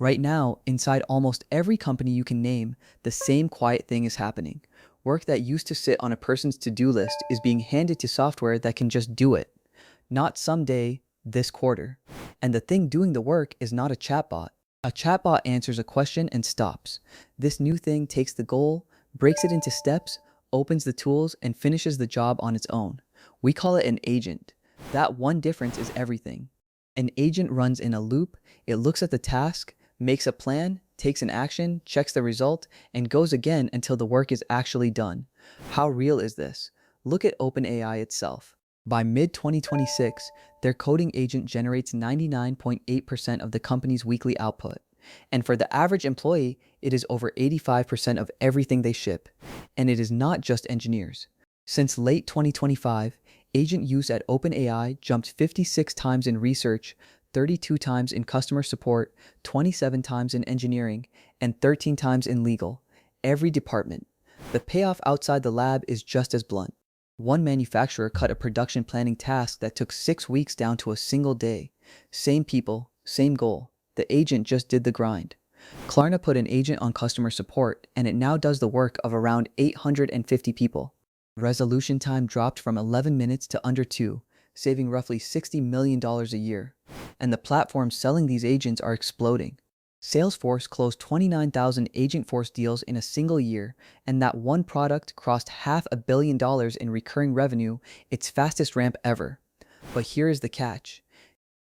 Right now, inside almost every company you can name, the same quiet thing is happening. Work that used to sit on a person's to-do list is being handed to software that can just do it. Not someday, this quarter. And the thing doing the work is not a chatbot. A chatbot answers a question and stops. This new thing takes the goal, breaks it into steps, opens the tools, and finishes the job on its own. We call it an agent. That one difference is everything. An agent runs in a loop, it looks at the task, makes a plan, takes an action, checks the result, and goes again until the work is actually done. How real is this? Look at OpenAI itself. By mid-2026, their coding agent generates 99.8% of the company's weekly output. And for the average employee, it is over 85% of everything they ship. And it is not just engineers. Since late 2025, agent use at OpenAI jumped 56 times in research, 32 times in customer support, 27 times in engineering, and 13 times in legal. Every department. The payoff outside the lab is just as blunt. One manufacturer cut a production planning task that took 6 weeks down to a single day. Same people, same goal. The agent just did the grind. Klarna put an agent on customer support, and it now does the work of around 850 people. Resolution time dropped from 11 minutes to under 2, saving roughly $60 million a year. And the platforms selling these agents are exploding. Salesforce closed 29,000 Agentforce deals in a single year, and that one product crossed $500 million in recurring revenue, its fastest ramp ever. But here is the catch.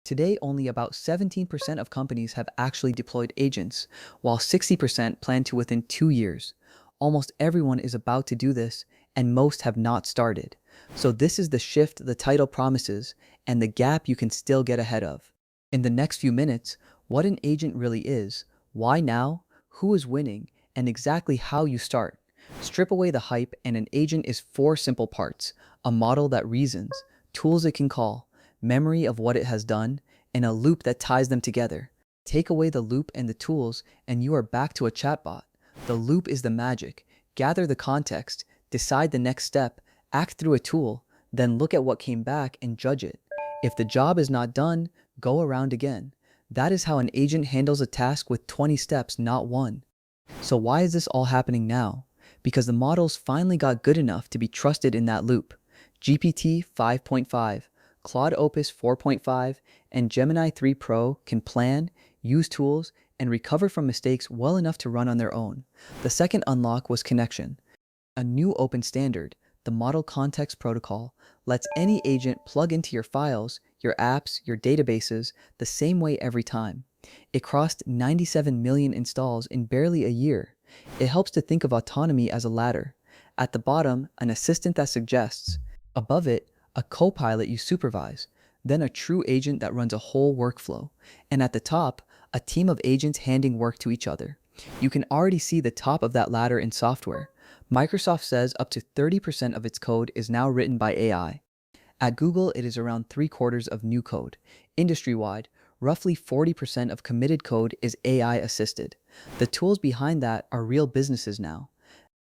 Today, only about 17% of companies have actually deployed agents, while 60% plan to within 2 years. Almost everyone is about to do this, and most have not started. So this is the shift the title promises, and the gap you can still get ahead of. In the next few minutes, what an agent really is, why now, who is winning, and exactly how you start. Strip away the hype, and an agent is 4 simple parts: a model that reasons, tools it can call, memory of what it has done, and a loop that ties them together. Take away the loop and the tools, and you are back to a chatbot. The loop is the magic. Gather the context, decide the next step, act through a tool, then look at what came back and judge it. If the job is not done, go around again. That is how an agent handles a task with 20 steps, not one. So why is this all happening now? Because the models finally got good enough to be trusted in that loop. GPT-5.5, Claude Opus 4.5, and Gemini 3 Pro can plan, use tools, and recover from mistakes well enough to run on their own. The second unlock was connection. A new open standard, the Model Context Protocol, lets any agent plug into your files, your apps, your databases, the same way every time. It crossed 97 million installs in barely a year. It helps to think of autonomy as a ladder. At the bottom, an assistant that suggests. Above it, a copilot you supervise. Then a true agent that runs a whole workflow. And at the top, a team of agents handing work to each other. You can already see the top of that ladder in software. Microsoft says up to 30% of its code is now written by AI. At Google, it is around 3/4 of new code. Industry-wide, roughly 40% of committed code is AI-assisted. The tools behind that are real businesses now.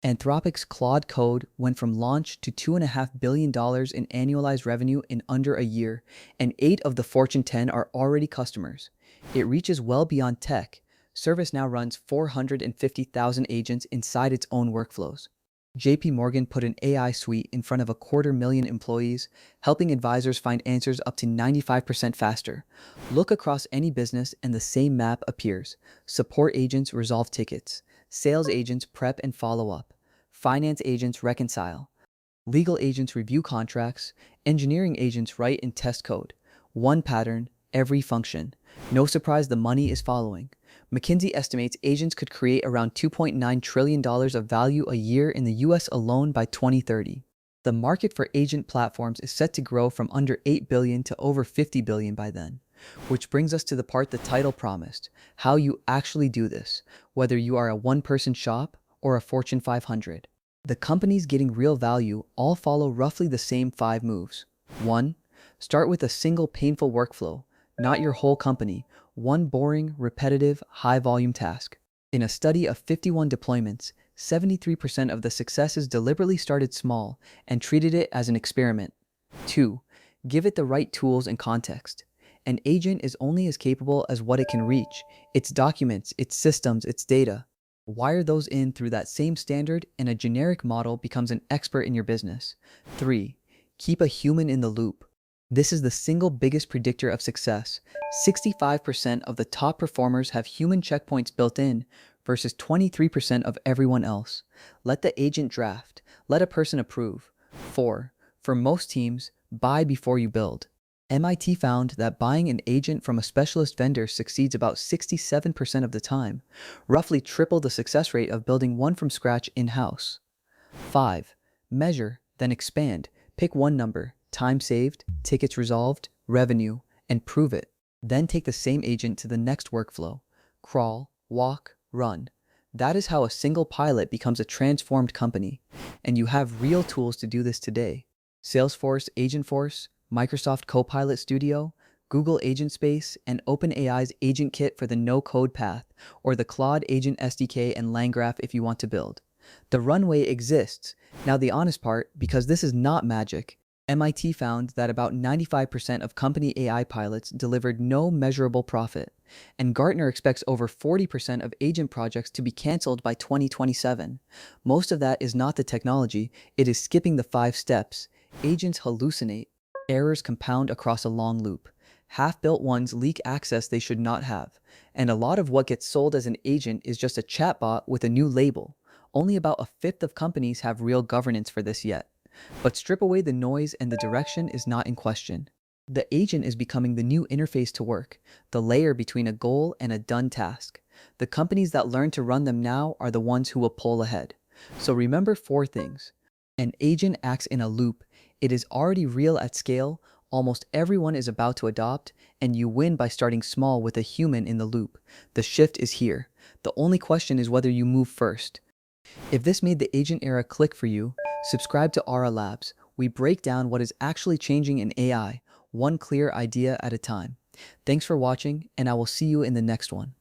Anthropic's Claude Code went from launch to $2.5 billion in annualized revenue in under a year, and 8 of the Fortune 10 are already customers. It reaches well beyond tech. ServiceNow runs 450,000 agents inside its own workflows. JP Morgan put an AI suite in front of 250,000 employees, helping advisors find answers up to 95% faster. Look across any business and the same map appears. Support agents resolve tickets. Sales agents prep and follow up. Finance agents reconcile. Legal agents review contracts. Engineering agents write and test code. One pattern, every function. No surprise the money is following. McKinsey estimates agents could create around $2.9 trillion of value a year in the US alone by 2030. The market for agent platforms is set to grow from under $8 billion to over $50 billion by then. Which brings us to the part the title promised, how you actually do this, whether you are a one-person shop or a Fortune 500. The companies getting real value all follow roughly the same 5 moves. 1. Start with a single painful workflow, not your whole company, one boring, repetitive, high-volume task. In a study of 51 deployments, 73% of the successes deliberately started small and treated it as an experiment. 2. Give it the right tools and context. An agent is only as capable as what it can reach, its documents, its systems, its data. Wire those in through that same standard, and a generic model becomes an expert in your business. 3. Keep a human in the loop. This is the single biggest predictor of success. 65% of the top performers have human checkpoints built in versus 23% of everyone else. Let the agent draft. Let a person approve. 4. For most teams, buy before you build. MIT found that buying an agent from a specialist vendor succeeds about 67% of the time, roughly triple the success rate of building one from scratch in-house. 5. Measure, then expand. Pick one number, time saved, tickets resolved, revenue, and prove it. Then take the same agent to the next workflow. Crawl, walk, run. That is how a single pilot becomes a transformed company. And you have real tools to do this today. Salesforce Agentforce, Microsoft Copilot Studio, Google Agent Space, and OpenAI's Agent Kit for the no-code path, or the Claude Agent SDK and LangGraph if you want to build. The runway exists. Now the honest part, because this is not magic, MIT found that about 95% of company AI pilots delivered no measurable profit, and Gartner expects over 40% of agent projects to be canceled by 2027. Most of that is not the technology, it is skipping the 5 steps. Agents hallucinate. Errors compound across a long loop. Half-built ones leak access they should not have, and a lot of what gets sold as an agent is just a chatbot with a new label. Only about a fifth of companies have real governance for this yet. But strip away the noise and the direction is not in question. The agent is becoming the new interface to work, the layer between a goal and a done task. The companies that learn to run them now are the ones who will pull ahead. So remember 4 things. An agent acts in a loop. It is already real at scale, almost everyone is about to adopt, and you win by starting small with a human in the loop. The shift is here. The only question is whether you move first. If this made the agent era click for you, subscribe to Aura Labs. We break down what is actually changing in AI, one clear idea at a time. Thanks for watching, and I will see you in the next one.